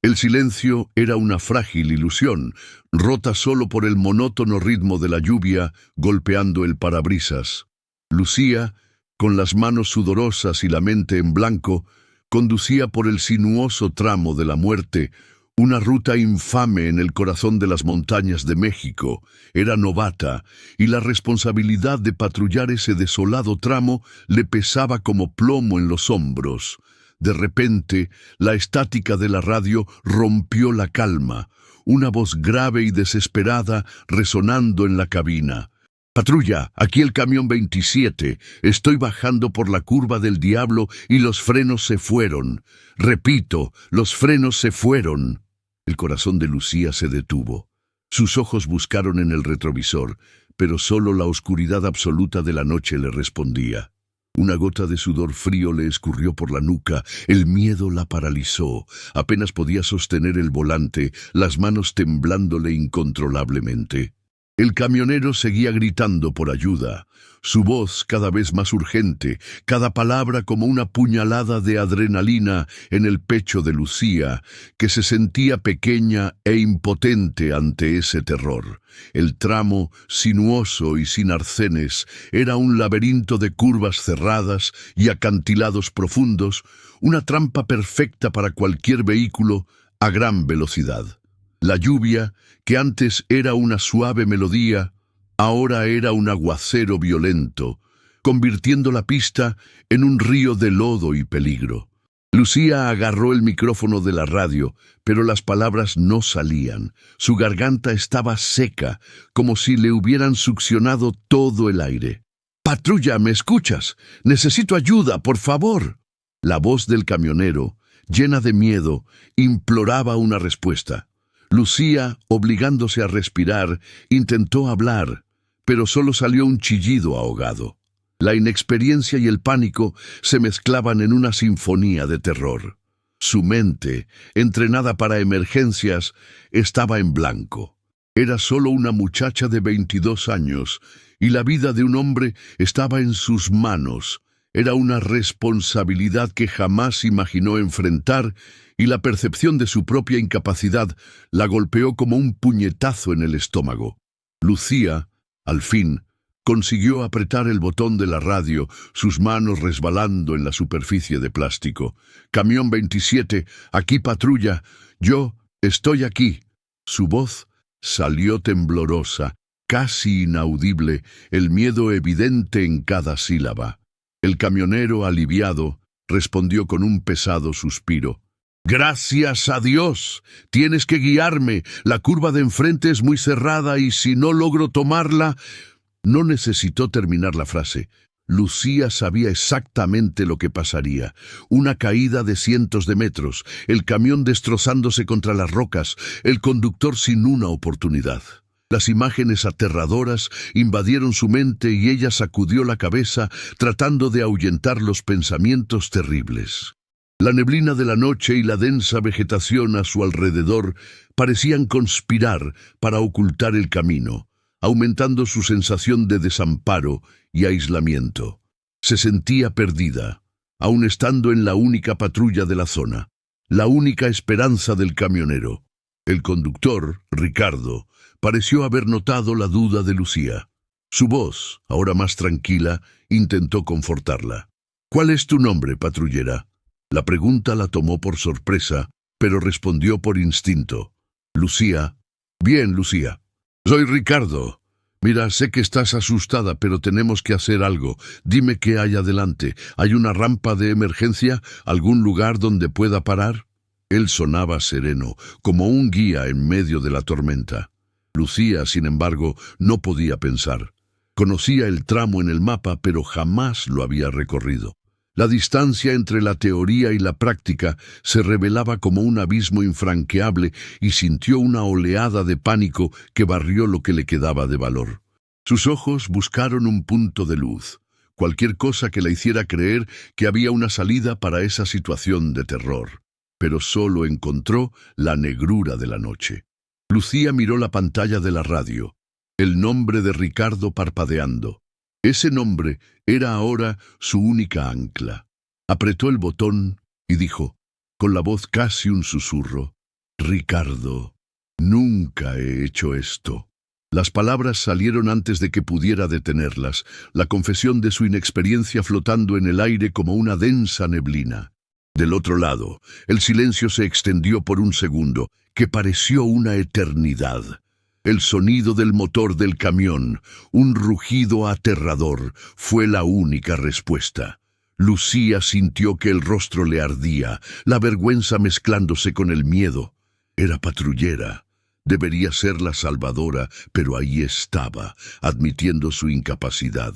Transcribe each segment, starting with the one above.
El silencio era una frágil ilusión, rota solo por el monótono ritmo de la lluvia golpeando el parabrisas. Lucía, con las manos sudorosas y la mente en blanco, conducía por el sinuoso tramo de la muerte, una ruta infame en el corazón de las montañas de México. Era novata, y la responsabilidad de patrullar ese desolado tramo le pesaba como plomo en los hombros. De repente, la estática de la radio rompió la calma, una voz grave y desesperada resonando en la cabina. «Patrulla, aquí el camión 27. Estoy bajando por la curva del diablo y los frenos se fueron. Repito, los frenos se fueron». El corazón de Lucía se detuvo. Sus ojos buscaron en el retrovisor, pero solo la oscuridad absoluta de la noche le respondía. Una gota de sudor frío le escurrió por la nuca, el miedo la paralizó. Apenas podía sostener el volante, las manos temblándole incontrolablemente. El camionero seguía gritando por ayuda, su voz cada vez más urgente, cada palabra como una puñalada de adrenalina en el pecho de Lucía, que se sentía pequeña e impotente ante ese terror. El tramo, sinuoso y sin arcenes, era un laberinto de curvas cerradas y acantilados profundos, una trampa perfecta para cualquier vehículo a gran velocidad. La lluvia, que antes era una suave melodía, ahora era un aguacero violento, convirtiendo la pista en un río de lodo y peligro. Lucía agarró el micrófono de la radio, pero las palabras no salían. Su garganta estaba seca, como si le hubieran succionado todo el aire. «Patrulla, ¿me escuchas? Necesito ayuda, por favor». La voz del camionero, llena de miedo, imploraba una respuesta. Lucía, obligándose a respirar, intentó hablar, pero solo salió un chillido ahogado. La inexperiencia y el pánico se mezclaban en una sinfonía de terror. Su mente, entrenada para emergencias, estaba en blanco. Era solo una muchacha de 22 años, y la vida de un hombre estaba en sus manos. Era una responsabilidad que jamás imaginó enfrentar, y la percepción de su propia incapacidad la golpeó como un puñetazo en el estómago. Lucía, al fin, consiguió apretar el botón de la radio, sus manos resbalando en la superficie de plástico. «Camión 27, aquí patrulla. Yo estoy aquí». Su voz salió temblorosa, casi inaudible, el miedo evidente en cada sílaba. El camionero, aliviado, respondió con un pesado suspiro. «Gracias a Dios. Tienes que guiarme. La curva de enfrente es muy cerrada y si no logro tomarla...» No necesitó terminar la frase. Lucía sabía exactamente lo que pasaría. Una caída de cientos de metros, el camión destrozándose contra las rocas, el conductor sin una oportunidad. Las imágenes aterradoras invadieron su mente y ella sacudió la cabeza tratando de ahuyentar los pensamientos terribles. La neblina de la noche y la densa vegetación a su alrededor parecían conspirar para ocultar el camino, aumentando su sensación de desamparo y aislamiento. Se sentía perdida, aun estando en la única patrulla de la zona, la única esperanza del camionero. El conductor, Ricardo, pareció haber notado la duda de Lucía. Su voz, ahora más tranquila, intentó confortarla. «¿Cuál es tu nombre, patrullera?» La pregunta la tomó por sorpresa, pero respondió por instinto. «Lucía». «Bien, Lucía. Soy Ricardo. Mira, sé que estás asustada, pero tenemos que hacer algo. Dime qué hay adelante. ¿Hay una rampa de emergencia? ¿Algún lugar donde pueda parar?» Él sonaba sereno, como un guía en medio de la tormenta. Lucía, sin embargo, no podía pensar. Conocía el tramo en el mapa, pero jamás lo había recorrido. La distancia entre la teoría y la práctica se revelaba como un abismo infranqueable y sintió una oleada de pánico que barrió lo que le quedaba de valor. Sus ojos buscaron un punto de luz, cualquier cosa que la hiciera creer que había una salida para esa situación de terror, pero solo encontró la negrura de la noche. Lucía miró la pantalla de la radio, el nombre de Ricardo parpadeando. Ese nombre era ahora su única ancla. Apretó el botón y dijo, con la voz casi un susurro, Ricardo, nunca he hecho esto. Las palabras salieron antes de que pudiera detenerlas, la confesión de su inexperiencia flotando en el aire como una densa neblina. Del otro lado, el silencio se extendió por un segundo, que pareció una eternidad. El sonido del motor del camión, un rugido aterrador, fue la única respuesta. Lucía sintió que el rostro le ardía, la vergüenza mezclándose con el miedo. Era patrullera. Debería ser la salvadora, pero ahí estaba, admitiendo su incapacidad.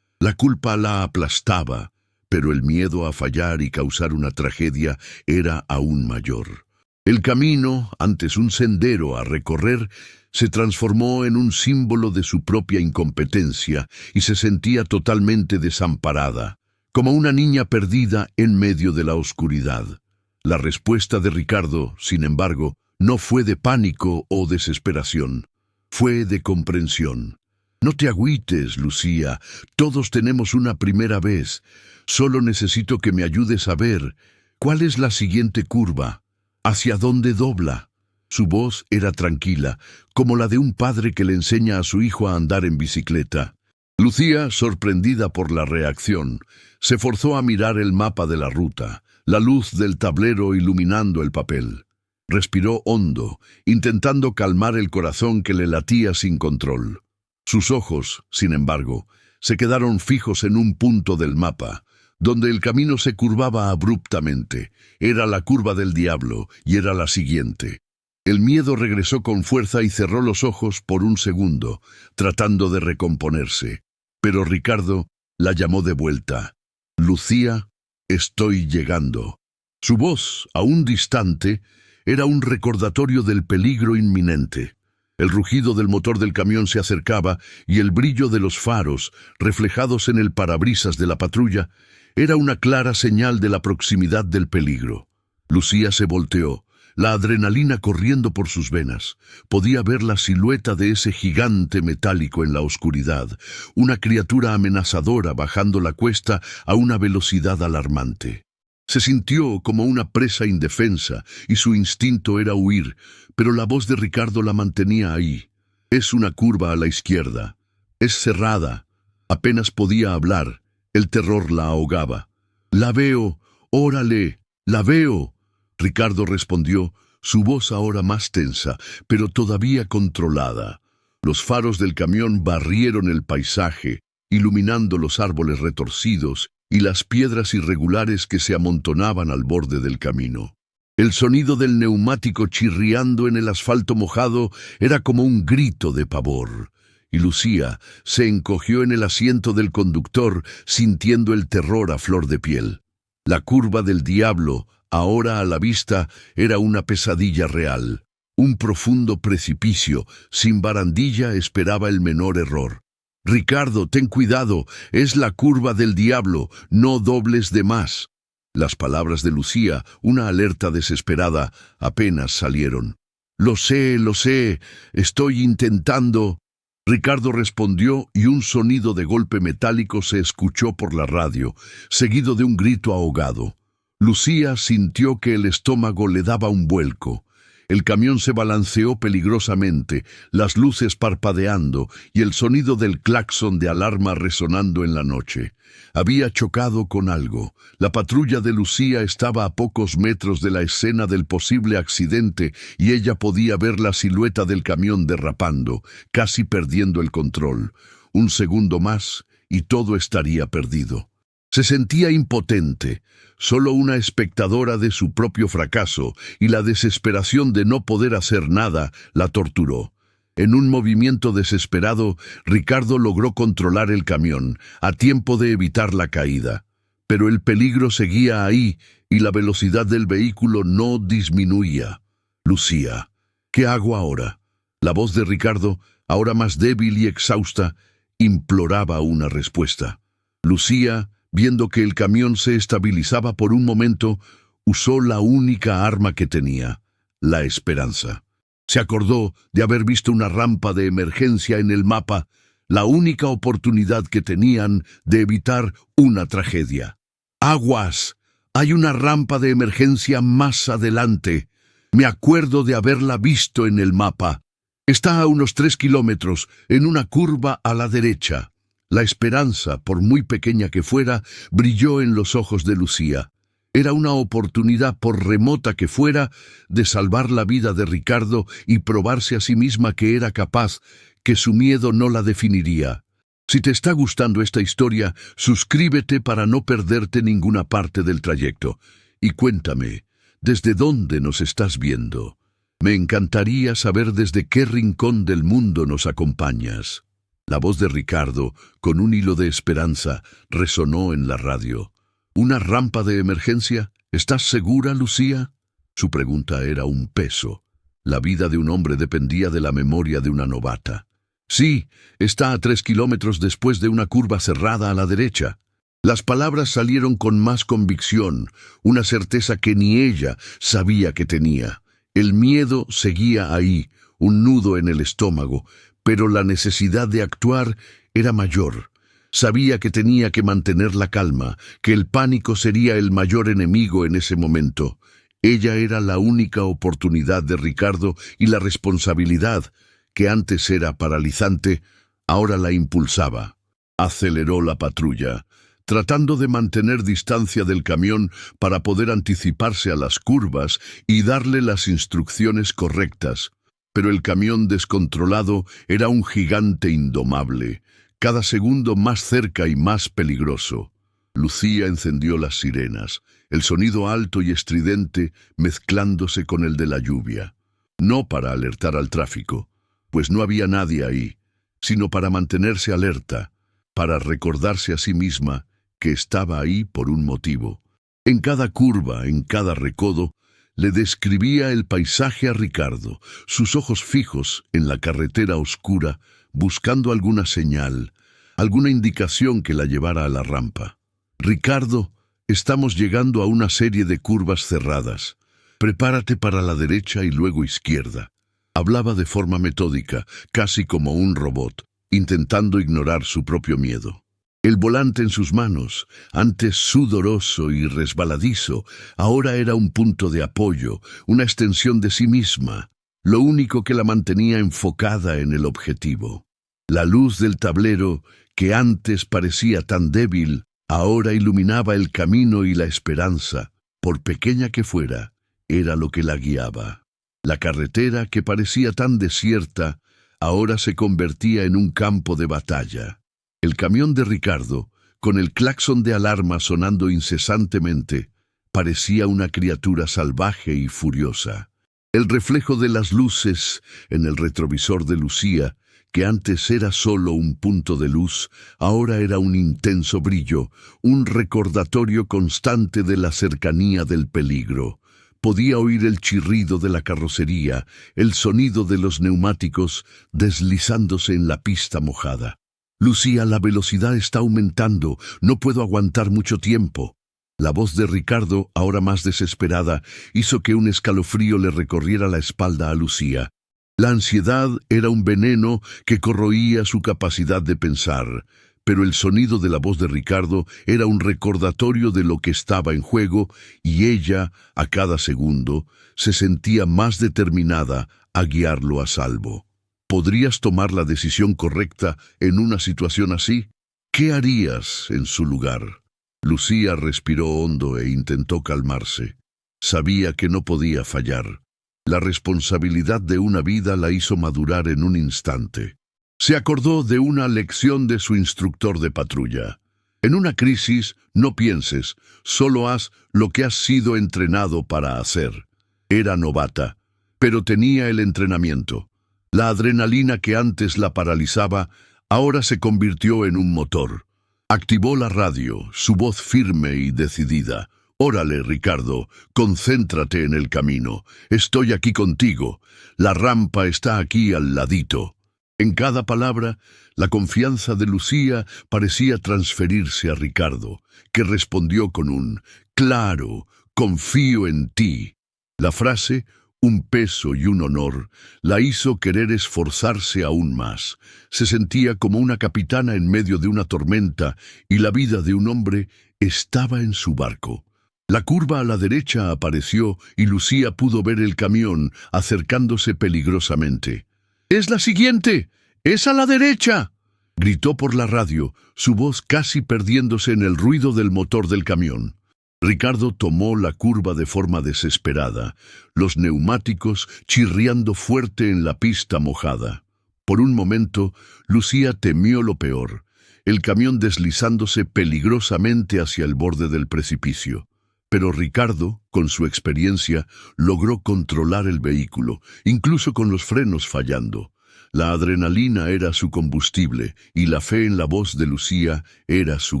La culpa la aplastaba, pero el miedo a fallar y causar una tragedia era aún mayor. El camino, antes un sendero a recorrer, se transformó en un símbolo de su propia incompetencia y se sentía totalmente desamparada, como una niña perdida en medio de la oscuridad. La respuesta de Ricardo, sin embargo, no fue de pánico o desesperación, fue de comprensión. No te agüites, Lucía, todos tenemos una primera vez. Solo necesito que me ayudes a ver cuál es la siguiente curva, hacia dónde dobla. Su voz era tranquila, como la de un padre que le enseña a su hijo a andar en bicicleta. Lucía, sorprendida por la reacción, se forzó a mirar el mapa de la ruta, la luz del tablero iluminando el papel. Respiró hondo, intentando calmar el corazón que le latía sin control. Sus ojos, sin embargo, se quedaron fijos en un punto del mapa, donde el camino se curvaba abruptamente. Era la curva del diablo, y era la siguiente. El miedo regresó con fuerza y cerró los ojos por un segundo, tratando de recomponerse. Pero Ricardo la llamó de vuelta. «Lucía, estoy llegando». Su voz, aún distante, era un recordatorio del peligro inminente. El rugido del motor del camión se acercaba y el brillo de los faros, reflejados en el parabrisas de la patrulla, era una clara señal de la proximidad del peligro. Lucía se volteó, la adrenalina corriendo por sus venas. Podía ver la silueta de ese gigante metálico en la oscuridad, una criatura amenazadora bajando la cuesta a una velocidad alarmante. Se sintió como una presa indefensa y su instinto era huir, pero la voz de Ricardo la mantenía ahí. Es una curva a la izquierda. Es cerrada. Apenas podía hablar. El terror la ahogaba. «La veo. Órale. La veo». Ricardo respondió, su voz ahora más tensa, pero todavía controlada. Los faros del camión barrieron el paisaje, iluminando los árboles retorcidos y las piedras irregulares que se amontonaban al borde del camino. El sonido del neumático chirriando en el asfalto mojado era como un grito de pavor, y Lucía se encogió en el asiento del conductor, sintiendo el terror a flor de piel. La curva del diablo, ahora a la vista, era una pesadilla real. Un profundo precipicio, sin barandilla, esperaba el menor error. «Ricardo, ten cuidado, es la curva del diablo, no dobles de más». Las palabras de Lucía, una alerta desesperada, apenas salieron. Lo sé, estoy intentando». Ricardo respondió y un sonido de golpe metálico se escuchó por la radio, seguido de un grito ahogado. Lucía sintió que el estómago le daba un vuelco. El camión se balanceó peligrosamente, las luces parpadeando y el sonido del claxon de alarma resonando en la noche. Había chocado con algo. La patrulla de Lucía estaba a pocos metros de la escena del posible accidente y ella podía ver la silueta del camión derrapando, casi perdiendo el control. Un segundo más y todo estaría perdido. Se sentía impotente, solo una espectadora de su propio fracaso, y la desesperación de no poder hacer nada la torturó. En un movimiento desesperado, Ricardo logró controlar el camión, a tiempo de evitar la caída. Pero el peligro seguía ahí, y la velocidad del vehículo no disminuía. «Lucía, ¿qué hago ahora?». La voz de Ricardo, ahora más débil y exhausta, imploraba una respuesta. Lucía, viendo que el camión se estabilizaba por un momento, usó la única arma que tenía, la esperanza. Se acordó de haber visto una rampa de emergencia en el mapa, la única oportunidad que tenían de evitar una tragedia. «¡Aguas! Hay una rampa de emergencia más adelante». Me acuerdo de haberla visto en el mapa. Está a unos 3 kilómetros, en una curva a la derecha. La esperanza, por muy pequeña que fuera, brilló en los ojos de Lucía. Era una oportunidad, por remota que fuera, de salvar la vida de Ricardo y probarse a sí misma que era capaz, que su miedo no la definiría. Si te está gustando esta historia, suscríbete para no perderte ninguna parte del trayecto. Y cuéntame, ¿desde dónde nos estás viendo? Me encantaría saber desde qué rincón del mundo nos acompañas. La voz de Ricardo, con un hilo de esperanza, resonó en la radio. ¿Una rampa de emergencia? ¿Estás segura, Lucía? Su pregunta era un peso. La vida de un hombre dependía de la memoria de una novata. Sí, está a 3 kilómetros después de una curva cerrada a la derecha. Las palabras salieron con más convicción, una certeza que ni ella sabía que tenía. El miedo seguía ahí, un nudo en el estómago, pero la necesidad de actuar era mayor. Sabía que tenía que mantener la calma, que el pánico sería el mayor enemigo en ese momento. Ella era la única oportunidad de Ricardo y la responsabilidad, que antes era paralizante, ahora la impulsaba. Aceleró la patrulla, tratando de mantener distancia del camión para poder anticiparse a las curvas y darle las instrucciones correctas. Pero el camión descontrolado era un gigante indomable, cada segundo más cerca y más peligroso. Lucía encendió las sirenas, el sonido alto y estridente mezclándose con el de la lluvia. No para alertar al tráfico, pues no había nadie ahí, sino para mantenerse alerta, para recordarse a sí misma que estaba ahí por un motivo. En cada curva, en cada recodo, le describía el paisaje a Ricardo, sus ojos fijos en la carretera oscura, buscando alguna señal, alguna indicación que la llevara a la rampa. Ricardo, estamos llegando a una serie de curvas cerradas. Prepárate para la derecha y luego izquierda. Hablaba de forma metódica, casi como un robot, intentando ignorar su propio miedo. El volante en sus manos, antes sudoroso y resbaladizo, ahora era un punto de apoyo, una extensión de sí misma, lo único que la mantenía enfocada en el objetivo. La luz del tablero, que antes parecía tan débil, ahora iluminaba el camino y la esperanza, por pequeña que fuera, era lo que la guiaba. La carretera, que parecía tan desierta, ahora se convertía en un campo de batalla. El camión de Ricardo, con el claxon de alarma sonando incesantemente, parecía una criatura salvaje y furiosa. El reflejo de las luces en el retrovisor de Lucía, que antes era solo un punto de luz, ahora era un intenso brillo, un recordatorio constante de la cercanía del peligro. Podía oír el chirrido de la carrocería, el sonido de los neumáticos deslizándose en la pista mojada. Lucía, la velocidad está aumentando, no puedo aguantar mucho tiempo. La voz de Ricardo, ahora más desesperada, hizo que un escalofrío le recorriera la espalda a Lucía. La ansiedad era un veneno que corroía su capacidad de pensar, pero el sonido de la voz de Ricardo era un recordatorio de lo que estaba en juego y ella, a cada segundo, se sentía más determinada a guiarlo a salvo. ¿Podrías tomar la decisión correcta en una situación así? ¿Qué harías en su lugar? Lucía respiró hondo e intentó calmarse. Sabía que no podía fallar. La responsabilidad de una vida la hizo madurar en un instante. Se acordó de una lección de su instructor de patrulla. En una crisis, no pienses, solo haz lo que has sido entrenado para hacer. Era novata, pero tenía el entrenamiento. La adrenalina que antes la paralizaba, ahora se convirtió en un motor. Activó la radio, su voz firme y decidida. «Órale, Ricardo, concéntrate en el camino. Estoy aquí contigo. La rampa está aquí al ladito». En cada palabra, la confianza de Lucía parecía transferirse a Ricardo, que respondió con un «Claro, confío en ti». La frase, un peso y un honor, la hizo querer esforzarse aún más. Se sentía como una capitana en medio de una tormenta y la vida de un hombre estaba en su barco. La curva a la derecha apareció y Lucía pudo ver el camión acercándose peligrosamente. «¡Es la siguiente! ¡Es a la derecha!», gritó por la radio, su voz casi perdiéndose en el ruido del motor del camión. Ricardo tomó la curva de forma desesperada, los neumáticos chirriando fuerte en la pista mojada. Por un momento, Lucía temió lo peor, el camión deslizándose peligrosamente hacia el borde del precipicio. Pero Ricardo, con su experiencia, logró controlar el vehículo, incluso con los frenos fallando. La adrenalina era su combustible y la fe en la voz de Lucía era su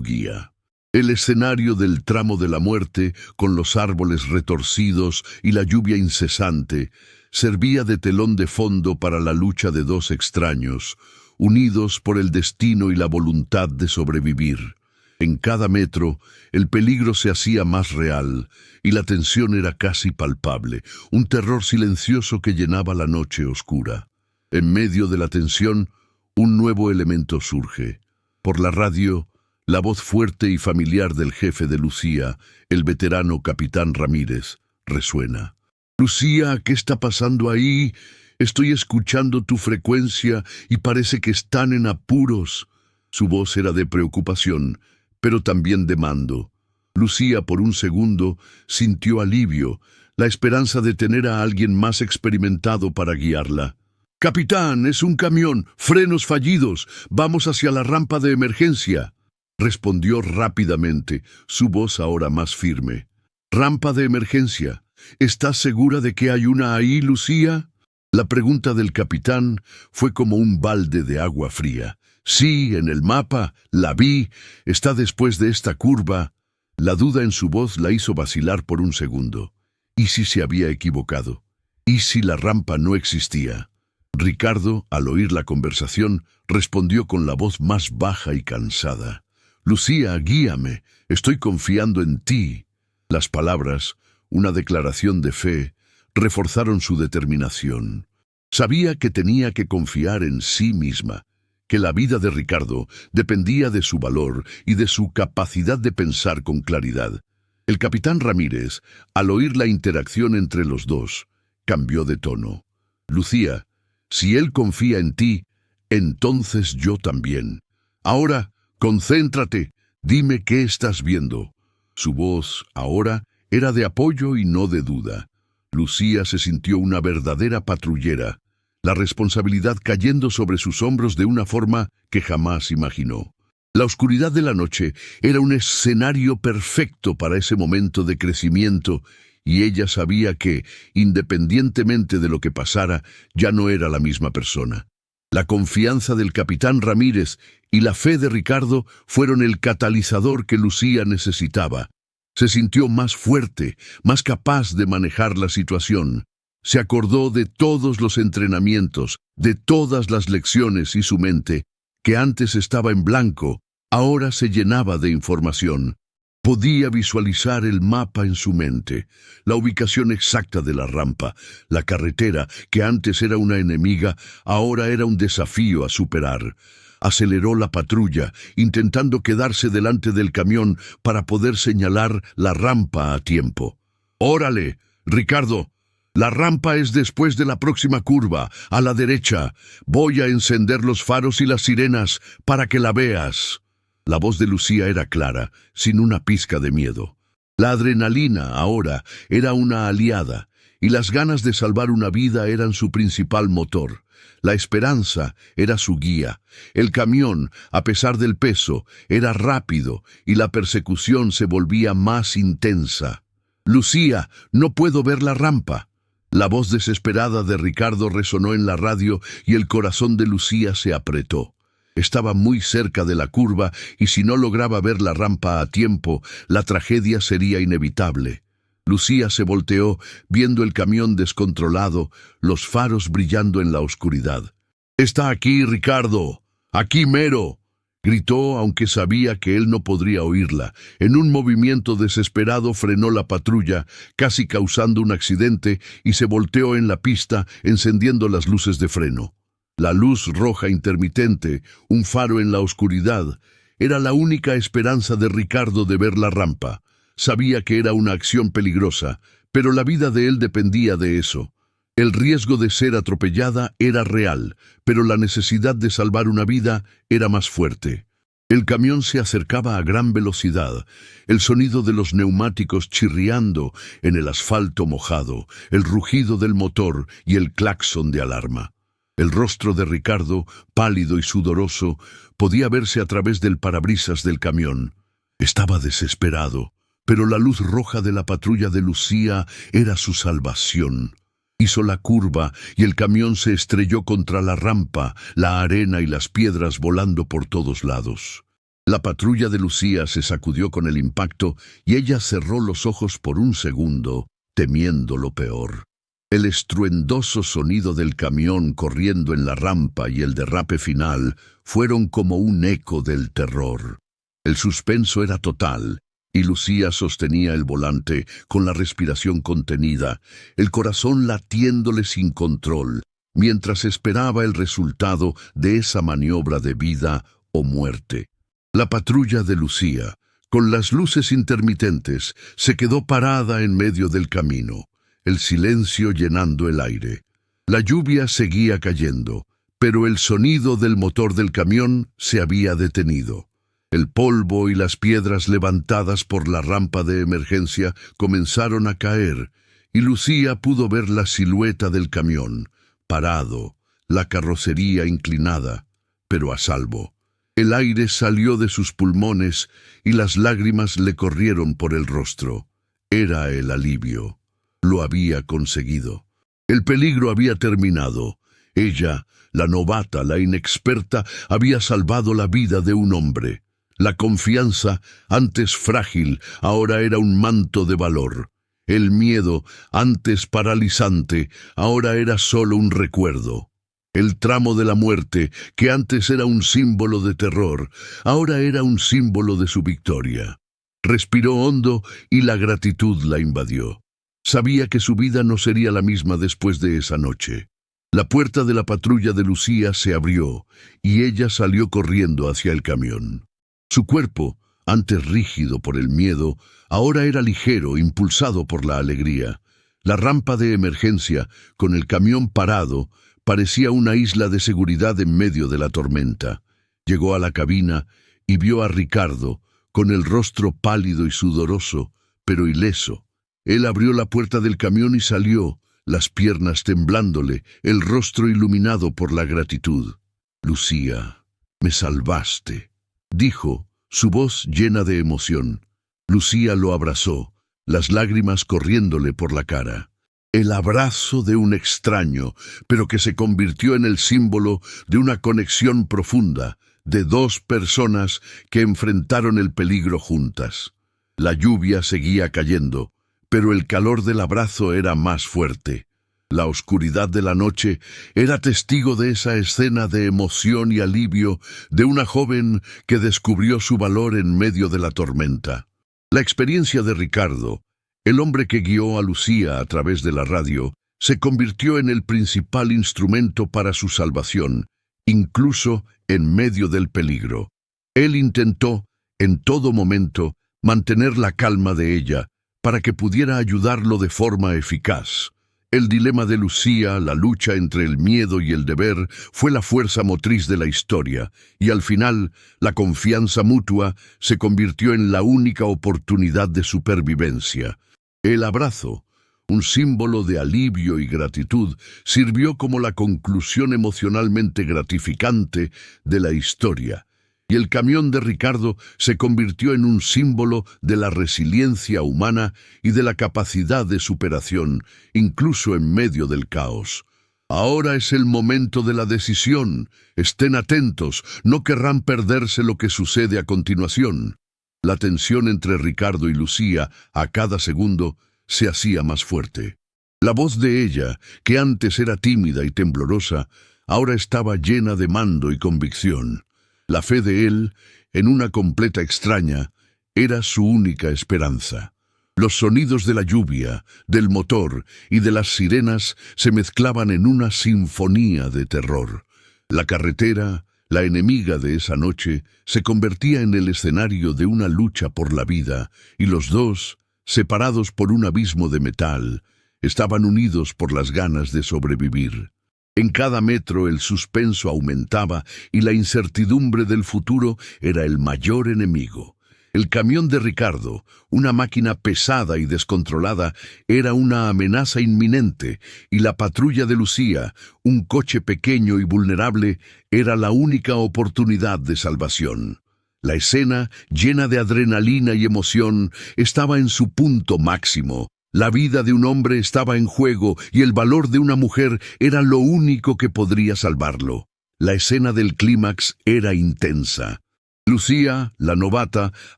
guía. El escenario del tramo de la muerte, con los árboles retorcidos y la lluvia incesante, servía de telón de fondo para la lucha de dos extraños, unidos por el destino y la voluntad de sobrevivir. En cada metro, el peligro se hacía más real y la tensión era casi palpable, un terror silencioso que llenaba la noche oscura. En medio de la tensión, un nuevo elemento surge. Por la radio, la voz fuerte y familiar del jefe de Lucía, el veterano capitán Ramírez, resuena. «Lucía, ¿qué está pasando ahí? Estoy escuchando tu frecuencia y parece que están en apuros». Su voz era de preocupación, pero también de mando. Lucía, por un segundo, sintió alivio, la esperanza de tener a alguien más experimentado para guiarla. «Capitán, es un camión, frenos fallidos, vamos hacia la rampa de emergencia», respondió rápidamente, su voz ahora más firme. «¿Rampa de emergencia? ¿Estás segura de que hay una ahí, Lucía?». La pregunta del capitán fue como un balde de agua fría. «Sí, en el mapa, la vi, está después de esta curva». La duda en su voz la hizo vacilar por un segundo. ¿Y si se había equivocado? ¿Y si la rampa no existía? Ricardo, al oír la conversación, respondió con la voz más baja y cansada. «Lucía, guíame, estoy confiando en ti». Las palabras, una declaración de fe, reforzaron su determinación. Sabía que tenía que confiar en sí misma, que la vida de Ricardo dependía de su valor y de su capacidad de pensar con claridad. El capitán Ramírez, al oír la interacción entre los dos, cambió de tono. «Lucía, si él confía en ti, entonces yo también. Ahora, concéntrate, dime qué estás viendo». Su voz, ahora, era de apoyo y no de duda. Lucía se sintió una verdadera patrullera, la responsabilidad cayendo sobre sus hombros de una forma que jamás imaginó. La oscuridad de la noche era un escenario perfecto para ese momento de crecimiento, y ella sabía que, independientemente de lo que pasara, ya no era la misma persona. La confianza del capitán Ramírez y la fe de Ricardo fueron el catalizador que Lucía necesitaba. Se sintió más fuerte, más capaz de manejar la situación. Se acordó de todos los entrenamientos, de todas las lecciones y su mente, que antes estaba en blanco, ahora se llenaba de información. Podía visualizar el mapa en su mente, la ubicación exacta de la rampa, la carretera, que antes era una enemiga, ahora era un desafío a superar. Aceleró la patrulla, intentando quedarse delante del camión para poder señalar la rampa a tiempo. «Órale, Ricardo, la rampa es después de la próxima curva, a la derecha. Voy a encender los faros y las sirenas para que la veas». La voz de Lucía era clara, sin una pizca de miedo. La adrenalina, ahora, era una aliada, y las ganas de salvar una vida eran su principal motor. La esperanza era su guía. El camión, a pesar del peso, era rápido, y la persecución se volvía más intensa. «Lucía, no puedo ver la rampa». La voz desesperada de Ricardo resonó en la radio y el corazón de Lucía se apretó. Estaba muy cerca de la curva y si no lograba ver la rampa a tiempo, la tragedia sería inevitable. Lucía se volteó, viendo el camión descontrolado, los faros brillando en la oscuridad. «¡Está aquí, Ricardo! ¡Aquí mero!», gritó, aunque sabía que él no podría oírla. En un movimiento desesperado frenó la patrulla, casi causando un accidente, y se volteó en la pista, encendiendo las luces de freno. La luz roja intermitente, un faro en la oscuridad, era la única esperanza de Ricardo de ver la rampa. Sabía que era una acción peligrosa, pero la vida de él dependía de eso. El riesgo de ser atropellada era real, pero la necesidad de salvar una vida era más fuerte. El camión se acercaba a gran velocidad, el sonido de los neumáticos chirriando en el asfalto mojado, el rugido del motor y el claxon de alarma. El rostro de Ricardo, pálido y sudoroso, podía verse a través del parabrisas del camión. Estaba desesperado, pero la luz roja de la patrulla de Lucía era su salvación. Hizo la curva y el camión se estrelló contra la rampa, la arena y las piedras volando por todos lados. La patrulla de Lucía se sacudió con el impacto y ella cerró los ojos por un segundo, temiendo lo peor. El estruendoso sonido del camión corriendo en la rampa y el derrape final fueron como un eco del terror. El suspenso era total, y Lucía sostenía el volante con la respiración contenida, el corazón latiéndole sin control, mientras esperaba el resultado de esa maniobra de vida o muerte. La patrulla de Lucía, con las luces intermitentes, se quedó parada en medio del camino, el silencio llenando el aire. La lluvia seguía cayendo, pero el sonido del motor del camión se había detenido. El polvo y las piedras levantadas por la rampa de emergencia comenzaron a caer, y Lucía pudo ver la silueta del camión, parado, la carrocería inclinada, pero a salvo. El aire salió de sus pulmones y las lágrimas le corrieron por el rostro. Era el alivio. Lo había conseguido. El peligro había terminado. Ella, la novata, la inexperta, había salvado la vida de un hombre. La confianza, antes frágil, ahora era un manto de valor. El miedo, antes paralizante, ahora era solo un recuerdo. El tramo de la muerte, que antes era un símbolo de terror, ahora era un símbolo de su victoria. Respiró hondo y la gratitud la invadió. Sabía que su vida no sería la misma después de esa noche. La puerta de la patrulla de Lucía se abrió y ella salió corriendo hacia el camión. Su cuerpo, antes rígido por el miedo, ahora era ligero, impulsado por la alegría. La rampa de emergencia, con el camión parado, parecía una isla de seguridad en medio de la tormenta. Llegó a la cabina y vio a Ricardo, con el rostro pálido y sudoroso, pero ileso. Él abrió la puerta del camión y salió, las piernas temblándole, el rostro iluminado por la gratitud. «Lucía, me salvaste», dijo, su voz llena de emoción. Lucía lo abrazó, las lágrimas corriéndole por la cara. El abrazo de un extraño, pero que se convirtió en el símbolo de una conexión profunda, de dos personas que enfrentaron el peligro juntas. La lluvia seguía cayendo, pero el calor del abrazo era más fuerte. La oscuridad de la noche era testigo de esa escena de emoción y alivio de una joven que descubrió su valor en medio de la tormenta. La experiencia de Ricardo, el hombre que guió a Lucía a través de la radio, se convirtió en el principal instrumento para su salvación, incluso en medio del peligro. Él intentó, en todo momento, mantener la calma de ella, para que pudiera ayudarlo de forma eficaz. El dilema de Lucía, la lucha entre el miedo y el deber, fue la fuerza motriz de la historia, y al final, la confianza mutua se convirtió en la única oportunidad de supervivencia. El abrazo, un símbolo de alivio y gratitud, sirvió como la conclusión emocionalmente gratificante de la historia, y el camión de Ricardo se convirtió en un símbolo de la resiliencia humana y de la capacidad de superación, incluso en medio del caos. Ahora es el momento de la decisión. Estén atentos, no querrán perderse lo que sucede a continuación. La tensión entre Ricardo y Lucía, a cada segundo, se hacía más fuerte. La voz de ella, que antes era tímida y temblorosa, ahora estaba llena de mando y convicción. La fe de él, en una completa extraña, era su única esperanza. Los sonidos de la lluvia, del motor y de las sirenas se mezclaban en una sinfonía de terror. La carretera, La enemiga de esa noche se convertía en el escenario de una lucha por la vida, y los dos, separados por un abismo de metal, estaban unidos por las ganas de sobrevivir. En cada metro el suspenso aumentaba y la incertidumbre del futuro era el mayor enemigo. El camión de Ricardo, una máquina pesada y descontrolada, era una amenaza inminente, y la patrulla de Lucía, un coche pequeño y vulnerable, era la única oportunidad de salvación. La escena, llena de adrenalina y emoción, estaba en su punto máximo. La vida de un hombre estaba en juego y el valor de una mujer era lo único que podría salvarlo. La escena del clímax era intensa. Lucía, la novata,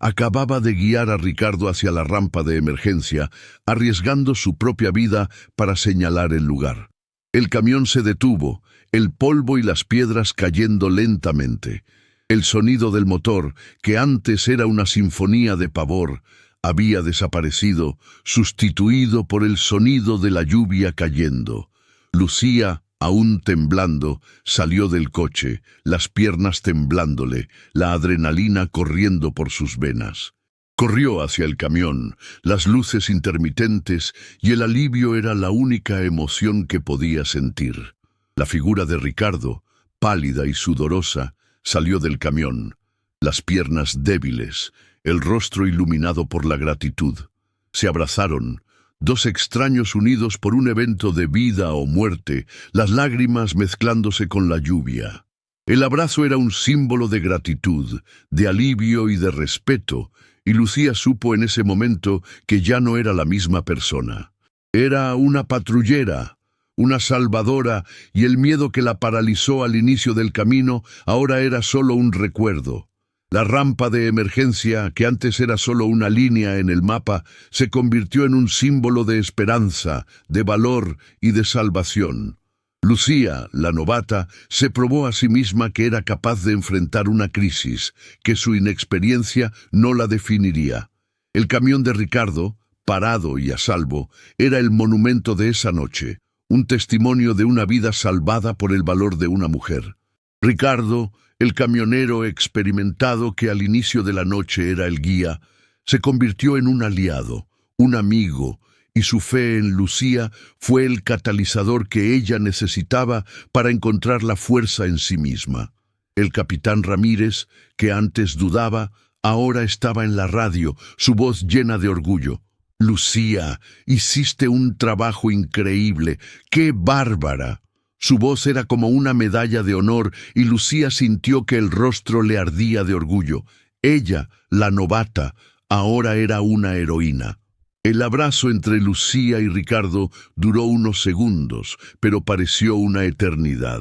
acababa de guiar a Ricardo hacia la rampa de emergencia, arriesgando su propia vida para señalar el lugar. El camión se detuvo, el polvo y las piedras cayendo lentamente. El sonido del motor, que antes era una sinfonía de pavor, había desaparecido, sustituido por el sonido de la lluvia cayendo. Lucía, aún temblando, salió del coche, las piernas temblándole, la adrenalina corriendo por sus venas. Corrió hacia el camión, las luces intermitentes, y el alivio era la única emoción que podía sentir. La figura de Ricardo, pálida y sudorosa, salió del camión, las piernas débiles, el rostro iluminado por la gratitud. Se abrazaron, dos extraños unidos por un evento de vida o muerte, las lágrimas mezclándose con la lluvia. El abrazo era un símbolo de gratitud, de alivio y de respeto, y Lucía supo en ese momento que ya no era la misma persona. Era una patrullera, una salvadora, y el miedo que la paralizó al inicio del camino ahora era solo un recuerdo. La rampa de emergencia, que antes era solo una línea en el mapa, se convirtió en un símbolo de esperanza, de valor y de salvación. Lucía, la novata, se probó a sí misma que era capaz de enfrentar una crisis, que su inexperiencia no la definiría. El camión de Ricardo, parado y a salvo, era el monumento de esa noche, un testimonio de una vida salvada por el valor de una mujer. Ricardo, el camionero experimentado que al inicio de la noche era el guía, se convirtió en un aliado, un amigo, y su fe en Lucía fue el catalizador que ella necesitaba para encontrar la fuerza en sí misma. El capitán Ramírez, que antes dudaba, ahora estaba en la radio, su voz llena de orgullo. «Lucía, hiciste un trabajo increíble. ¡Qué bárbara!». Su voz era como una medalla de honor y Lucía sintió que el rostro le ardía de orgullo. Ella, la novata, ahora era una heroína. El abrazo entre Lucía y Ricardo duró unos segundos, pero pareció una eternidad.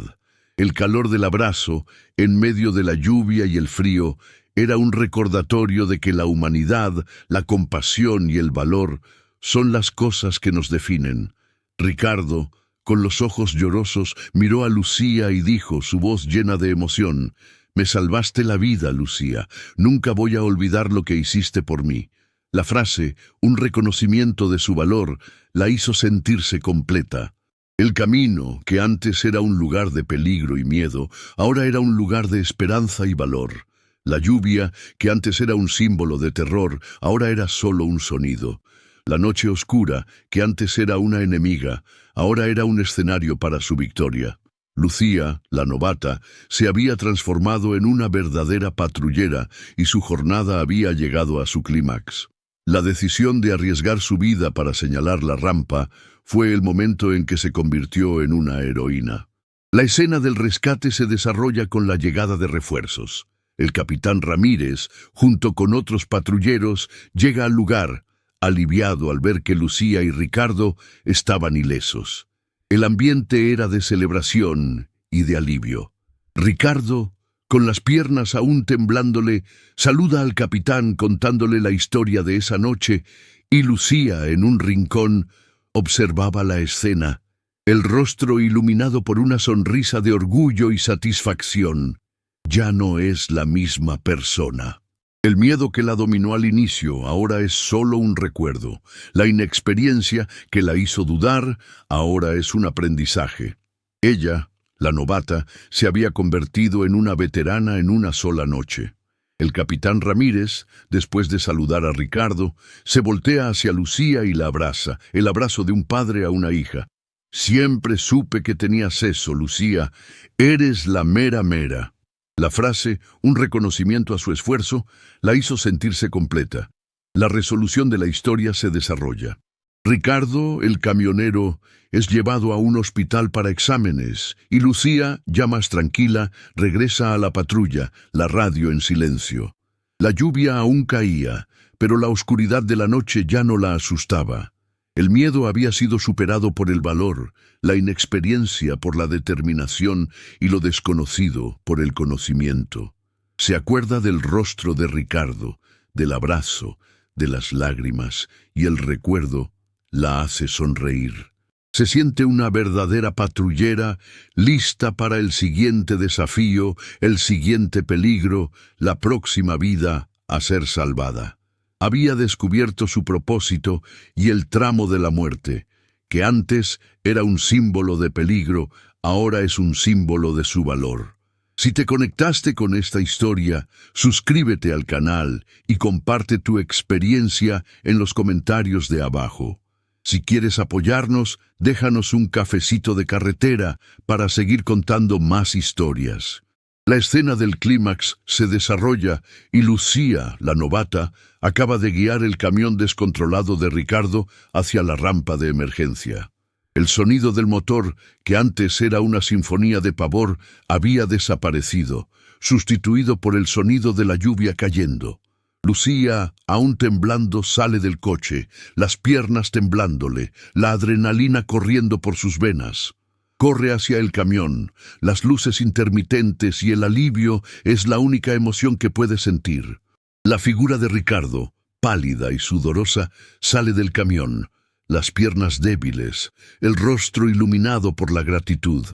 El calor del abrazo, en medio de la lluvia y el frío, era un recordatorio de que la humanidad, la compasión y el valor son las cosas que nos definen. Ricardo, con los ojos llorosos, miró a Lucía y dijo, su voz llena de emoción: «Me salvaste la vida, Lucía. Nunca voy a olvidar lo que hiciste por mí». La frase, un reconocimiento de su valor, la hizo sentirse completa. El camino, que antes era un lugar de peligro y miedo, ahora era un lugar de esperanza y valor. La lluvia, que antes era un símbolo de terror, ahora era solo un sonido. La noche oscura, que antes era una enemiga, ahora era un escenario para su victoria. Lucía, la novata, se había transformado en una verdadera patrullera y su jornada había llegado a su clímax. La decisión de arriesgar su vida para señalar la rampa fue el momento en que se convirtió en una heroína. La escena del rescate se desarrolla con la llegada de refuerzos. El capitán Ramírez, junto con otros patrulleros, llega al lugar, aliviado al ver que Lucía y Ricardo estaban ilesos. El ambiente era de celebración y de alivio. Ricardo, con las piernas aún temblándole, saluda al capitán contándole la historia de esa noche, y Lucía, en un rincón, observaba la escena, el rostro iluminado por una sonrisa de orgullo y satisfacción. Ya no es la misma persona. El miedo que la dominó al inicio ahora es solo un recuerdo. La inexperiencia que la hizo dudar ahora es un aprendizaje. Ella, la novata, se había convertido en una veterana en una sola noche. El capitán Ramírez, después de saludar a Ricardo, se voltea hacia Lucía y la abraza, el abrazo de un padre a una hija. Siempre supe que tenías eso, Lucía. Eres la mera mera. La frase, un reconocimiento a su esfuerzo, la hizo sentirse completa. La resolución de la historia se desarrolla. Ricardo, el camionero, es llevado a un hospital para exámenes y Lucía, ya más tranquila, regresa a la patrulla, la radio en silencio. La lluvia aún caía, pero la oscuridad de la noche ya no la asustaba. El miedo había sido superado por el valor, la inexperiencia por la determinación y lo desconocido por el conocimiento. Se acuerda del rostro de Ricardo, del abrazo, de las lágrimas, y el recuerdo la hace sonreír. Se siente una verdadera patrullera, lista para el siguiente desafío, el siguiente peligro, la próxima vida a ser salvada. Había descubierto su propósito y el tramo de la muerte, que antes era un símbolo de peligro, ahora es un símbolo de su valor. Si te conectaste con esta historia, suscríbete al canal y comparte tu experiencia en los comentarios de abajo. Si quieres apoyarnos, déjanos un cafecito de carretera para seguir contando más historias. La escena del clímax se desarrolla y Lucía, la novata, acaba de guiar el camión descontrolado de Ricardo hacia la rampa de emergencia. El sonido del motor, que antes era una sinfonía de pavor, había desaparecido, sustituido por el sonido de la lluvia cayendo. Lucía, aún temblando, sale del coche, las piernas temblándole, la adrenalina corriendo por sus venas. Corre hacia el camión, las luces intermitentes y el alivio es la única emoción que puede sentir. La figura de Ricardo, pálida y sudorosa, sale del camión, las piernas débiles, el rostro iluminado por la gratitud.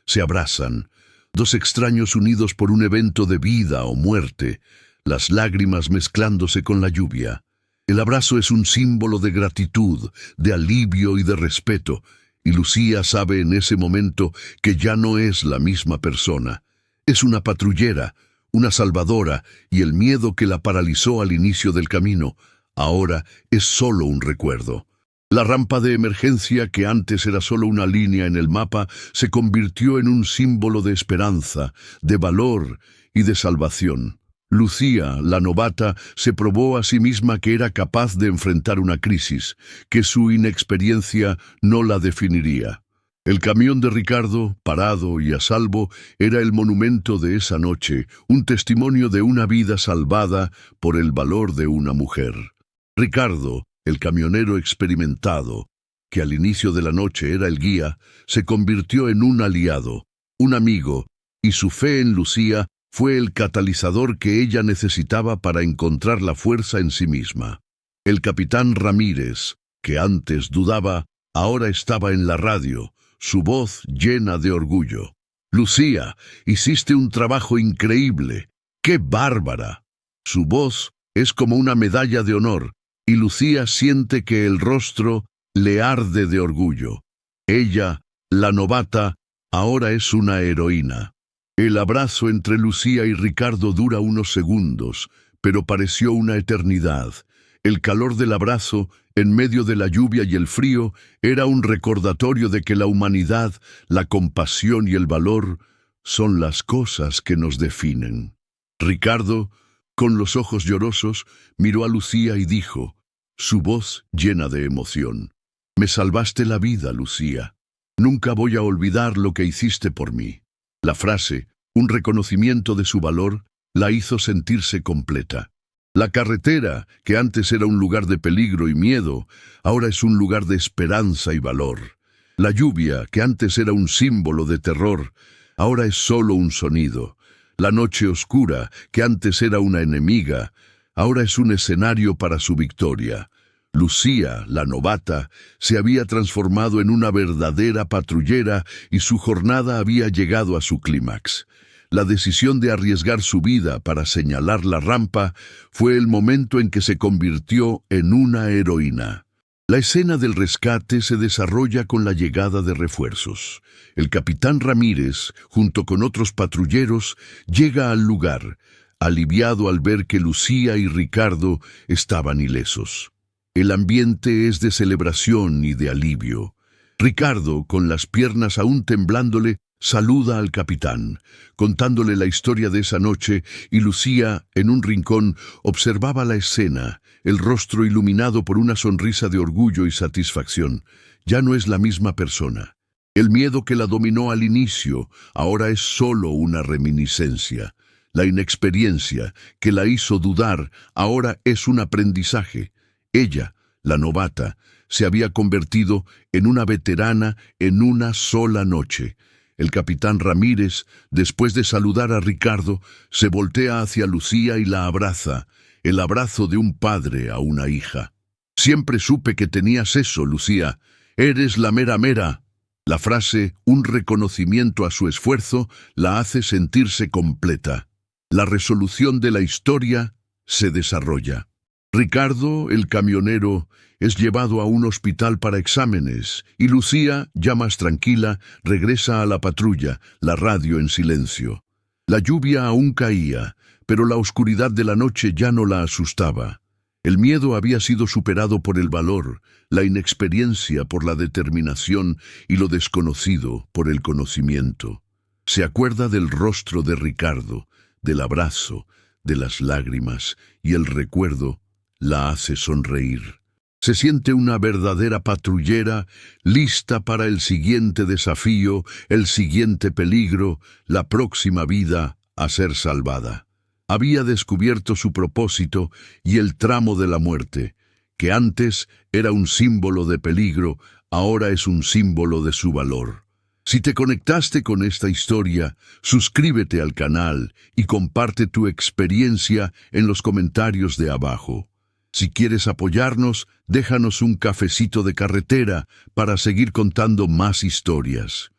Se abrazan, dos extraños unidos por un evento de vida o muerte, las lágrimas mezclándose con la lluvia. El abrazo es un símbolo de gratitud, de alivio y de respeto, y Lucía sabe en ese momento que ya no es la misma persona. Es una patrullera, una salvadora, y el miedo que la paralizó al inicio del camino, ahora es solo un recuerdo. La rampa de emergencia, que antes era solo una línea en el mapa, se convirtió en un símbolo de esperanza, de valor y de salvación. Lucía, la novata, se probó a sí misma que era capaz de enfrentar una crisis, que su inexperiencia no la definiría. El camión de Ricardo, parado y a salvo, era el monumento de esa noche, un testimonio de una vida salvada por el valor de una mujer. Ricardo, el camionero experimentado, que al inicio de la noche era el guía, se convirtió en un aliado, un amigo, y su fe en Lucía fue el catalizador que ella necesitaba para encontrar la fuerza en sí misma. El capitán Ramírez, que antes dudaba, ahora estaba en la radio, su voz llena de orgullo. «Lucía, hiciste un trabajo increíble. ¡Qué bárbara!». Su voz es como una medalla de honor, y Lucía siente que el rostro le arde de orgullo. Ella, la novata, ahora es una heroína. El abrazo entre Lucía y Ricardo dura unos segundos, pero pareció una eternidad. El calor del abrazo, en medio de la lluvia y el frío, era un recordatorio de que la humanidad, la compasión y el valor son las cosas que nos definen. Ricardo, con los ojos llorosos, miró a Lucía y dijo, su voz llena de emoción: «Me salvaste la vida, Lucía. Nunca voy a olvidar lo que hiciste por mí». La frase, un reconocimiento de su valor, la hizo sentirse completa. La carretera, que antes era un lugar de peligro y miedo, ahora es un lugar de esperanza y valor. La lluvia, que antes era un símbolo de terror, ahora es solo un sonido. La noche oscura, que antes era una enemiga, ahora es un escenario para su victoria. Lucía, la novata, se había transformado en una verdadera patrullera y su jornada había llegado a su clímax. La decisión de arriesgar su vida para señalar la rampa fue el momento en que se convirtió en una heroína. La escena del rescate se desarrolla con la llegada de refuerzos. El capitán Ramírez, junto con otros patrulleros, llega al lugar, aliviado al ver que Lucía y Ricardo estaban ilesos. El ambiente es de celebración y de alivio. Ricardo, con las piernas aún temblándole, saluda al capitán, contándole la historia de esa noche, y Lucía, en un rincón, observaba la escena, el rostro iluminado por una sonrisa de orgullo y satisfacción. Ya no es la misma persona. El miedo que la dominó al inicio ahora es solo una reminiscencia. La inexperiencia que la hizo dudar ahora es un aprendizaje. Ella, la novata, se había convertido en una veterana en una sola noche. El capitán Ramírez, después de saludar a Ricardo, se voltea hacia Lucía y la abraza, el abrazo de un padre a una hija. «Siempre supe que tenías eso, Lucía. Eres la mera mera». La frase, un reconocimiento a su esfuerzo, la hace sentirse completa. La resolución de la historia se desarrolla. Ricardo, el camionero, es llevado a un hospital para exámenes y Lucía, ya más tranquila, regresa a la patrulla, la radio en silencio. La lluvia aún caía, pero la oscuridad de la noche ya no la asustaba. El miedo había sido superado por el valor, la inexperiencia por la determinación y lo desconocido por el conocimiento. Se acuerda del rostro de Ricardo, del abrazo, de las lágrimas, y el recuerdo la hace sonreír. Se siente una verdadera patrullera, lista para el siguiente desafío, el siguiente peligro, la próxima vida a ser salvada. Había descubierto su propósito y el tramo de la muerte, que antes era un símbolo de peligro, ahora es un símbolo de su valor. Si te conectaste con esta historia, suscríbete al canal y comparte tu experiencia en los comentarios de abajo. Si quieres apoyarnos, déjanos un cafecito de carretera para seguir contando más historias.